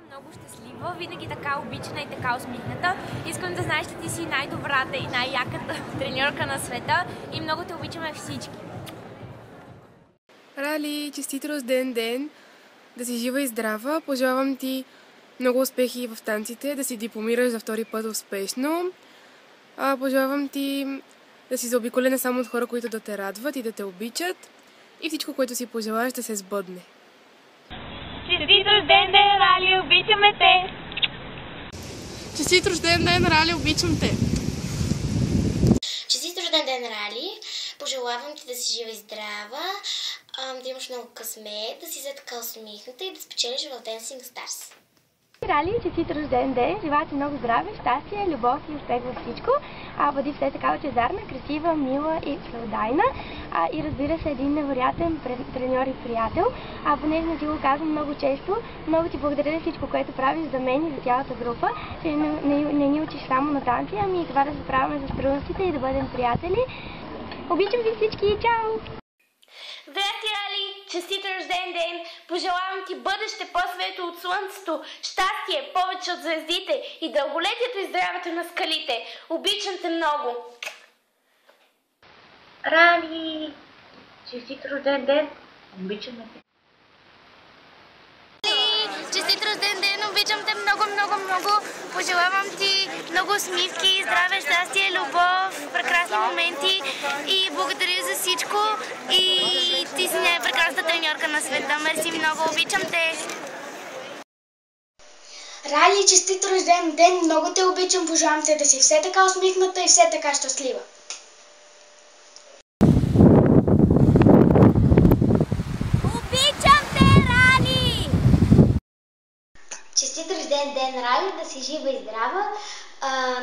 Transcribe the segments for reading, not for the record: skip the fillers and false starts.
много щастлива, винаги така обичана и така усмихната. Искам да знаеш, че ти си най-добрата и най-яката треньорка на света и много те обичаме всички. Рали, честит рожден ден! Да си жива и здрава. Пожелавам ти много успехи в танците, да си дипломираш за втори път успешно. Пожелавам ти да си заобиколена само от хора, които да те радват и да те обичат. И всичко, което си пожелаеш, да се сбъдне. Честит рожден ден, Рали! Обичаме те! Честит рожден ден, Рали! Обичам те! Честит рожден ден, Рали! Пожелавам ти да си жива и здрава, да имаш много късмет, да си за така усмихната и да спечелиш в Dancing Stars. Рали, честит рожден ден! Желая ти много здраве, щастие, любов и успех във всичко. Бъди все така лъчезарна, красива, мила и всеотдайна. И разбира се, един невероятен треньор и приятел. Понеже не ти го казвам много често, много ти благодаря за всичко, което правиш за мен и за цялата група. Че не ни учиш само на танци, ами и това да се справяме за трудностите и да бъдем приятели. Обичам ви всички и чао! Здрасти, Рали! Честит рожден ден! Пожелавам ти бъдеще по-светло от слънцето, щастие, повече от звездите и дълголетието и здравето на скалите. Обичам те много! Рали! Честит рожден ден! Обичаме те! Честит рожден ден! Обичам те много, много, много! Пожелавам ти много усмивки, здраве, щастие, любов, прекрасни моменти и благодаря за всичко. И ти си най-прекрасната треньорка на света. Мерси много, обичам те! Рали, честит рожден ден! Много те обичам, пожелавам те да си все така усмихната и все така щастлива. Обичам те, Рали! Честит рожден ден, Рали, да си жива и здрава,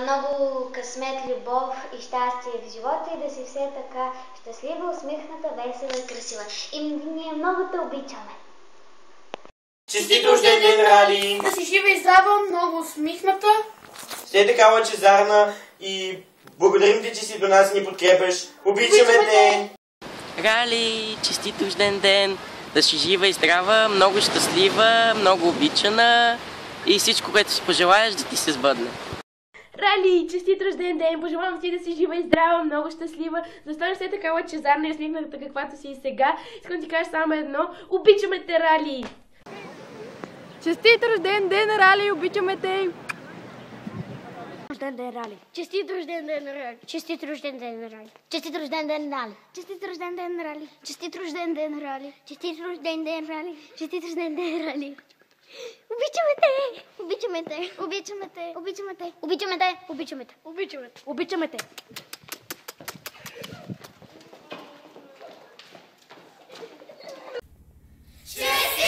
много късмет, любов и щастие в живота и да си все така щастлива, усмихната, весела и красива. И ние много те обичаме. Честит рожден ден, Рали! Да си жива и здрава, много усмихната. Все така лъчезарна и благодарим ти, че си до нас и ни подкрепяш. Обичаме те! Рали, честит рожден ден! Да си жива и здрава, много щастлива, много обичана и всичко, което си пожелаеш, да ти се сбъдне. Рали, честит рожден ден! Пожелавам ти да си жива и здрава, много щастлива, да станеш все така лъчезарна и усмихната, каквато си и сега. Искам да ти кажа само едно. Обичаме те, Рали! Честит рожден ден, Рали! Обичаме те! Рожден ден, Рали! Честит рожден ден, Рали! Честит рожден ден, Рали! Честит рожден ден, Рали! Честит рожден ден, Рали! Честит рожден ден, Рали! Честит рожден ден, Рали! Честит рожден ден, Рали! Обичаме те! Обичаме те! Обичаме те! Обичаме те! Обичаме те! Обичаме те! Обичаме те! Обичаме те! Рали!